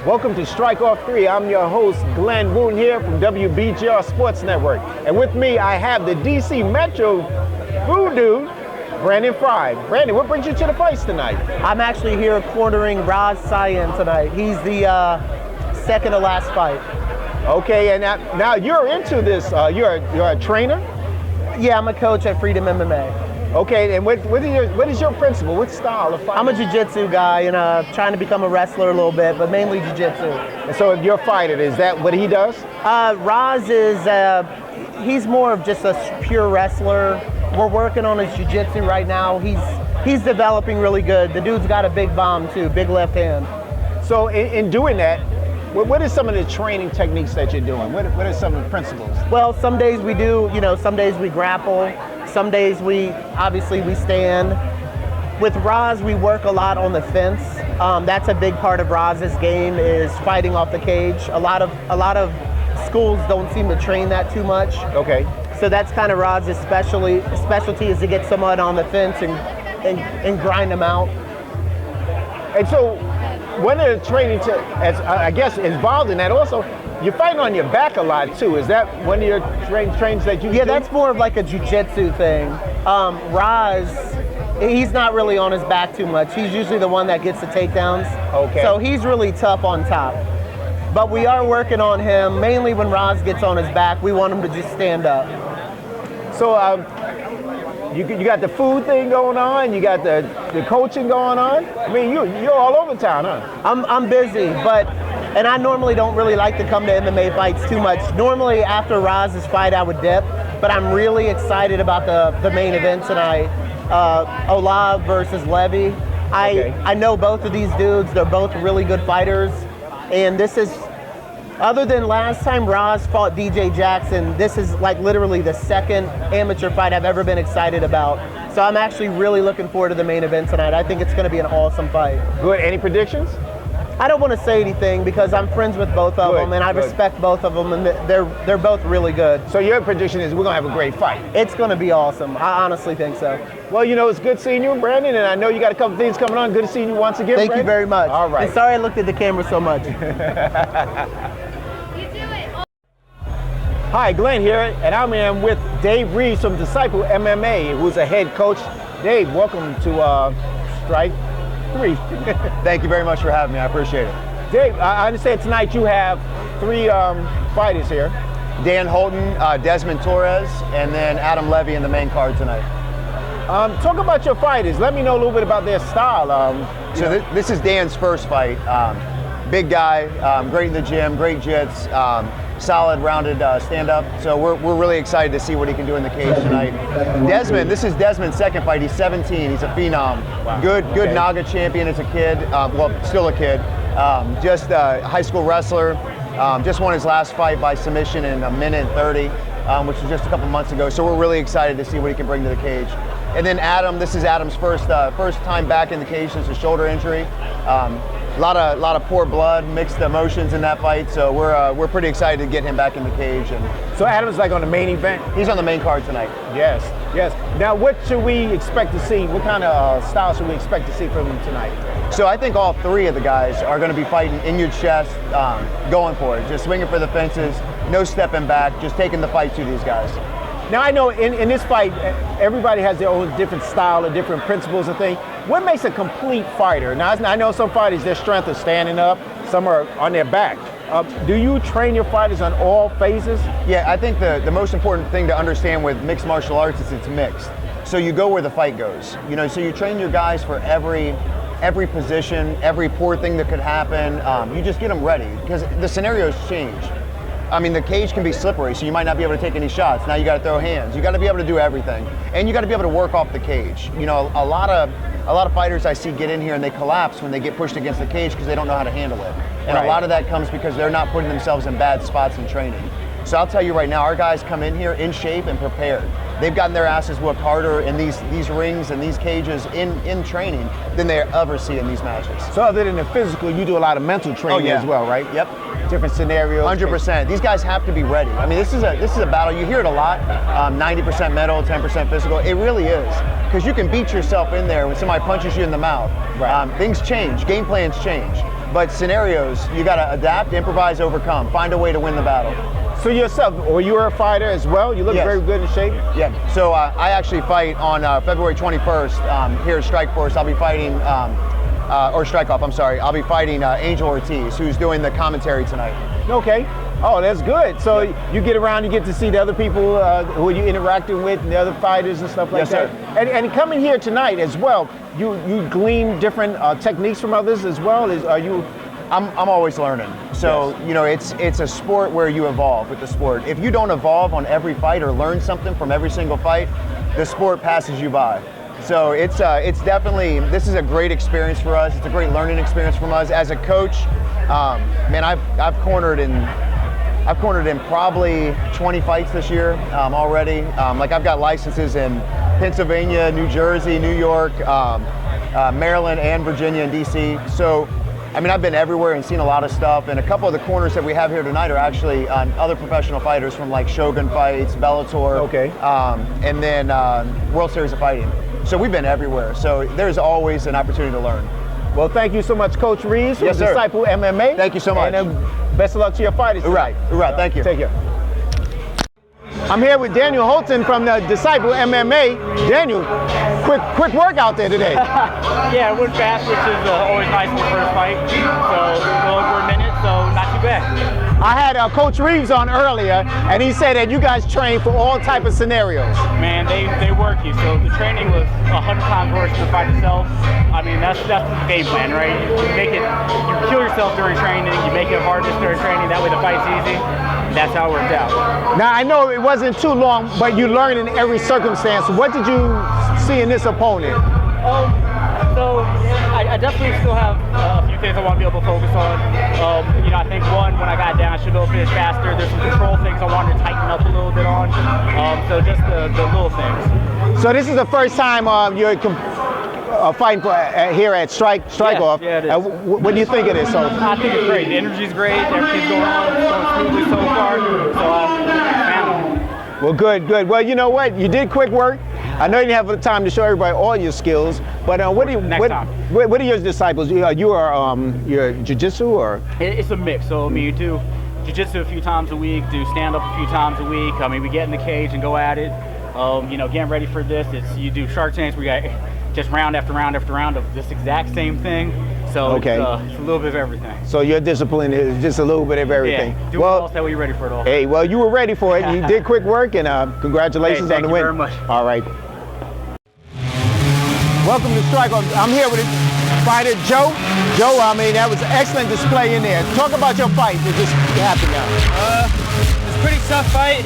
Welcome to Strike Off 3. I'm your host, Glenn Wooten here from WBGR Sports Network. And with me, I have the DC Metro Voodoo, Brandon Fry. Brandon, what brings you to the fights tonight? I'm actually here cornering Raz Sayan tonight. He's the second to last fight. Okay, and now you're into this. You're a trainer? Yeah, I'm a coach at Freedom MMA. Okay, and what is your principle? What style of fighting? I'm a jiu-jitsu guy and trying to become a wrestler a little bit, but mainly jiu-jitsu. And so your fighter, is that what he does? Raz is, he's more of just a pure wrestler. We're working on his jiu-jitsu right now. He's developing really good. The dude's got a big bomb too, big left hand. So in doing that, what are some of the training techniques that you're doing? What are some of the principles? Well, some days we do, some days we grapple. Some days we stand. With Raz, we work a lot on the fence. That's a big part of Raz's game is fighting off the cage. A lot of schools don't seem to train that too much. Okay. So that's kind of Raz's specialty is to get someone on the fence and grind them out. And so one of the training, I guess, involved in that also, you're fighting on your back a lot too. Is that one of your trains that you do? Yeah, that's more of like a jiu-jitsu thing. Raz, he's not really on his back too much. He's usually the one that gets the takedowns. Okay. So he's really tough on top. But we are working on him. Mainly when Raz gets on his back, we want him to just stand up. So you got the food thing going on, you got the coaching going on. I mean, you're all over town, huh? I'm busy, and I normally don't really like to come to MMA fights too much. Normally after Raz's fight I would dip, but I'm really excited about the main event tonight. Olav versus Levy. I know both of these dudes, they're both really good fighters. And this is, other than last time Raz fought DJ Jackson, this is like literally the second amateur fight I've ever been excited about. So I'm actually really looking forward to the main event tonight. I think it's going to be an awesome fight. Good. Any predictions? I don't want to say anything because I'm friends with both of them and I respect both of them and they're both really good. So your prediction is we're going to have a great fight? It's going to be awesome. I honestly think so. Well, it's good seeing you, Brandon, and I know you got a couple things coming on. Good to see you once again, Thank Brandon. you very much. All right. And sorry I looked at the camera so much. Hi, Glenn here, and I'm with Dave Reeves from Disciple MMA, who's a head coach. Dave, welcome to Strike 3. Thank you very much for having me. I appreciate it. Dave, I understand tonight you have 3 fighters here. Dan Holton, Desmond Torres, and then Adam Levy in the main card tonight. Talk about your fighters. Let me know a little bit about their style. This is Dan's first fight. Big guy, great in the gym, great jits, solid, rounded stand-up. So we're really excited to see what he can do in the cage tonight. Desmond, this is Desmond's second fight. He's 17. He's a phenom. Wow. Good NAGA champion as a kid. Well, still a kid. Just a high school wrestler. Just won his last fight by submission in 1:30, which was just a couple months ago. So we're really excited to see what he can bring to the cage. And then Adam, this is Adam's first time back in the cage since a shoulder injury. A lot of poor blood, mixed emotions in that fight. So we're pretty excited to get him back in the cage. And so Adam's like on the main event? He's on the main card tonight. Yes. Now, what should we expect to see? What kind of style should we expect to see from him tonight? So I think all 3 of the guys are going to be fighting in your chest, going for it, just swinging for the fences, no stepping back, just taking the fight to these guys. Now I know in this fight, everybody has their own different style and different principles and things. What makes a complete fighter? Now I know some fighters, their strength is standing up, some are on their back. Do you train your fighters on all phases? Yeah, I think the most important thing to understand with mixed martial arts is it's mixed. So you go where the fight goes. So you train your guys for every position, every poor thing that could happen. You just get them ready because the scenarios change. I mean, the cage can be slippery, so you might not be able to take any shots. Now you got to throw hands. You got to be able to do everything, and you got to be able to work off the cage. A lot of fighters I see get in here and they collapse when they get pushed against the cage because they don't know how to handle it. And a lot of that comes because they're not putting themselves in bad spots in training. So I'll tell you right now, our guys come in here in shape and prepared. They've gotten their asses whooped harder in these rings and these cages in training than they ever see in these matches. So other than the physical, you do a lot of mental training as well, right? Yep. Different scenarios. 100%. These guys have to be ready. I mean, this is a battle. You hear it a lot. 90% mental, 10% physical. It really is, because you can beat yourself in there when somebody punches you in the mouth. Right. Things change. Game plans change. but scenarios, you got to adapt, improvise, overcome, find a way to win the battle. So yourself, or you are a fighter as well? You look Yes. very good in shape. Yeah, so I actually fight on February 21st here at Strikeforce. I'll be fighting, or Strikeoff, I'm sorry. I'll be fighting Angel Ortiz, who's doing the commentary tonight. Okay. Oh, that's good. So you get around, you get to see the other people who you're interacting with, and the other fighters and stuff like Yes, that. sir. And coming here tonight as well, you glean different techniques from others as well. Are you? I'm always learning. So, Yes. you know, it's a sport where you evolve with the sport. If you don't evolve on every fight or learn something from every single fight, the sport passes you by. So it's definitely, this is a great experience for us. It's a great learning experience from us. As a coach, man, I've cornered in probably 20 fights this year already. Like I've got licenses in Pennsylvania, New Jersey, New York, Maryland, and Virginia and DC. So, I mean, I've been everywhere and seen a lot of stuff. And a couple of the corners that we have here tonight are actually other professional fighters from like Shogun Fights, Bellator, Okay. and then World Series of Fighting. So we've been everywhere. So there's always an opportunity to learn. Well, thank you so much, Coach Reeves from Yes, sir. Disciple MMA. Thank you so much. And best of luck to your fighters Hoorah. tonight. Hoorah. Thank you. Take care. I'm here with Daniel Holton from the Disciple MMA. Daniel, quick workout there today. Yeah, it went fast, which is always nice in the first fight. So a little over a minute, so not too bad. I had Coach Reeves on earlier, and he said that you guys train for all type of scenarios. Man, they work you. So the training was 100 times worse than the fight itself. I mean, that's the game plan, right? You kill yourself during training, you make it hardest during training. That way the fight's easy. That's how it worked out. Now, I know it wasn't too long, but you learned in every circumstance. What did you see in this opponent? So I definitely still have a few things I want to be able to focus on. You know, I think one, when I got down, I should be able to finish faster. There's some control things I wanted to tighten up a little bit on. So just the little things. So this is the first time you're fighting for, here at Strikeoff. Yeah, it is. What do you think of this? So, I think it's great. The energy's great. Everything's going on. It's going smoothly so far. So man. well, good. Well, you know what? You did quick work. I know you didn't have the time to show everybody all your skills, but what are your disciples? You are your jiu-jitsu or? It's a mix. So I mean, you do jiu-jitsu a few times a week, do stand-up a few times a week. I mean, we get in the cage and go at it. You know, getting ready for this, you do Shark Tanks. We got just round after round after round of this exact same thing. So okay. It's a little bit of everything. So your discipline is just a little bit of everything. Yeah, do it all so that way you're ready for it all. Hey, well, you were ready for it. You did quick work, and congratulations on the win. Thank you very much. All right. Welcome to Strikeoff. I'm here with fighter Joe. Joe, I mean, that was an excellent display in there. Talk about your fight that just happened now. It's a pretty tough fight.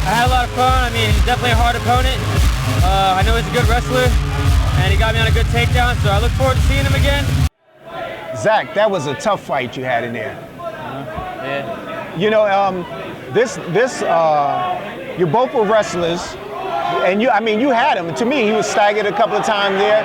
I had a lot of fun. I mean, he's definitely a hard opponent. I know he's a good wrestler, and he got me on a good takedown, so I look forward to seeing him again. Zach, that was a tough fight you had in there. Yeah. You know, you both were wrestlers, and you had him. To me, he was staggered a couple of times there.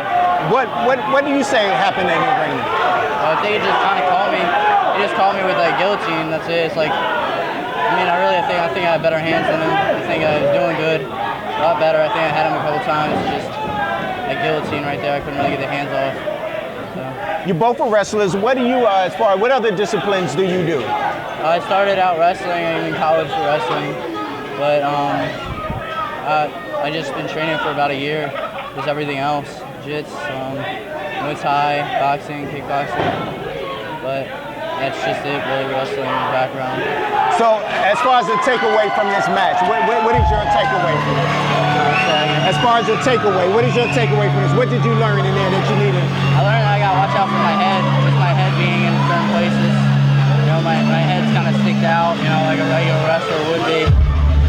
What do you say happened in the ring? I think he just kind of called me. He just called me with like guillotine. That's it. It's like, I mean, I think I had better hands than him. I think I was doing good, a lot better. I think I had him a couple times. Just a guillotine right there. I couldn't really get the hands off. So. You both were wrestlers. What do you, what other disciplines do you do? I started out wrestling in college for wrestling, but I just been training for about a year. Just everything else, jiu-jitsu, Muay Thai, boxing, kickboxing, but that's just it, really wrestling background. So, as far as the takeaway from this match, what is your takeaway from this? As far as your takeaway, what is your takeaway from this? What did you learn in there that you needed? I learned that I gotta watch out for my head, just my head being in certain places. You know, my head's kind of sticked out, you know, like a regular wrestler would be.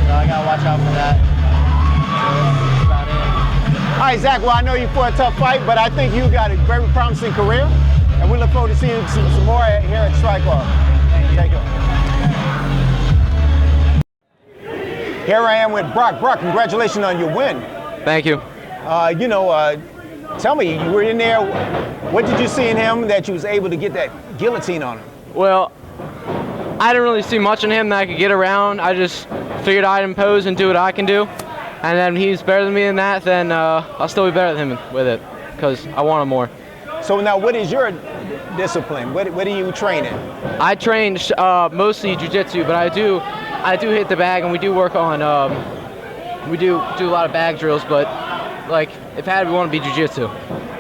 So I gotta watch out for that. So that's about it. All right, Zach, well, I know you fought a tough fight, but I think you got a very promising career, and we look forward to seeing some more here at Strikeoff. Thank you. Here I am with Brock. Brock, congratulations on your win. Thank you. Tell me, you were in there, what did you see in him that you was able to get that guillotine on him? Well, I didn't really see much in him that I could get around. I just figured I'd impose and do what I can do. And then he's better than me in that, then I'll still be better than him with it, because I want him more. So now what is your discipline? What are you training? I train mostly jiu-jitsu, but I do hit the bag, and we do work on we do a lot of bag drills. But like if it had to be one, to be jiu-jitsu.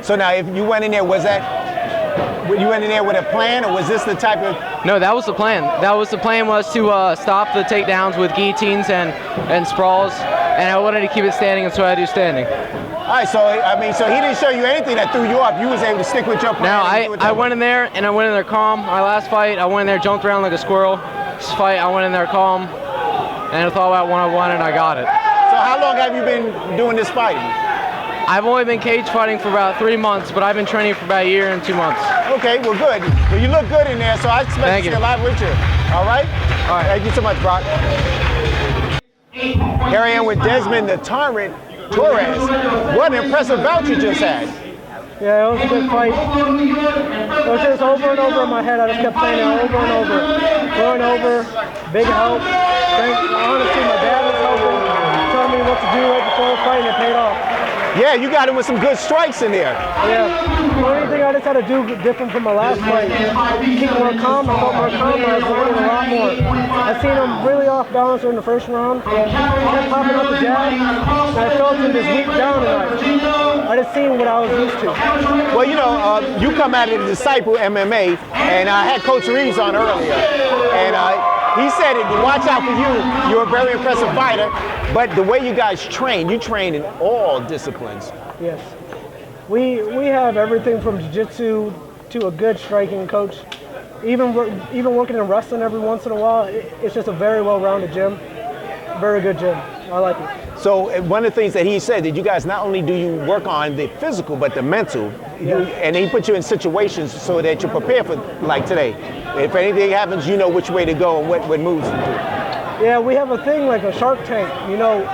So now, if you went in there, you went in there with a plan, or was this the type of? No, that was the plan. The plan was to stop the takedowns with guillotines and sprawls, and I wanted to keep it standing, and so I do standing. All right, so so he didn't show you anything that threw you off. You was able to stick with your plan. Now I went in there and I went in there calm. My last fight, I went in there, jumped around like a squirrel. This fight, I went in there calm, and I thought about 1-on-1, and I got it. So how long have you been doing this fighting? I've only been cage fighting for about 3 months, but I've been training for about a year and 2 months. Okay, well, good. Well, you look good in there, so I expect to see a lot with you. All right? All right. Thank you so much, Brock. Here I am with Desmond the Tyrant Torres. What an impressive bout you just had. Yeah, it was a good fight. It was just over and over in my head. I just kept saying it over and over. Going over, big help. Honestly, my dad was helping, telling me what to do right before the fight, and it paid off. Yeah, you got him with some good strikes in there. Yeah. The only thing I just had to do different from my last fight, keep more calm. I felt more calm. I was learning a lot more. I seen him really off balance in the first round. He kept popping up the jab, and I felt him just weak down tonight. I just seen what I was used to. Well, you know, you come out of Disciple MMA, and I had Coach Reeves on earlier, and he said, watch out for you. You're a very impressive fighter, but the way you guys train, you train in all disciplines. Yes. We have everything from jiu-jitsu to a good striking coach. Even working in wrestling every once in a while, it's just a very well-rounded gym. Very good gym. I like it. So one of the things that he said, that you guys not only do you work on the physical, but the mental, and he put you in situations so that you're prepared for, like today. If anything happens, you know which way to go and what moves to do. Yeah, we have a thing like a Shark Tank. You know,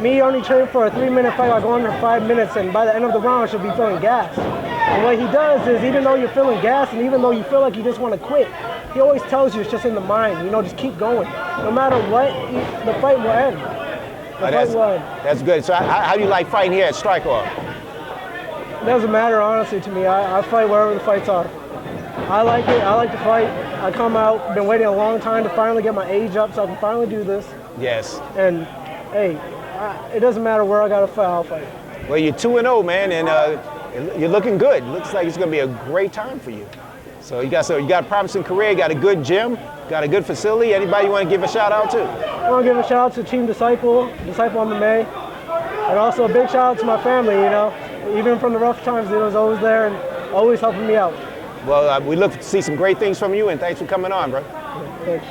me only train for a 3-minute fight. I go under 5 minutes, and by the end of the round, I should be feeling gas. And what he does is, even though you're feeling gas, and even though you feel like you just want to quit, he always tells you it's just in the mind. You know, just keep going. No matter what, the fight will end. That's good. So how do you like fighting here at Strikeoff? It doesn't matter, honestly, to me. I fight wherever the fights are. I like it. I like to fight. I come out, been waiting a long time to finally get my age up so I can finally do this. Yes. And, hey, it doesn't matter where I got to fight, I'll fight. Well, you're 2-0, man, and you're looking good. Looks like it's going to be a great time for you. So you got a promising career, you got a good gym, got a good facility. Anybody you want to give a shout out to? I want to give a shout out to Team Disciple MMA, and also a big shout out to my family, you know. Even from the rough times, they was always there and always helping me out. Well, we look to see some great things from you, and thanks for coming on, bro. Thanks.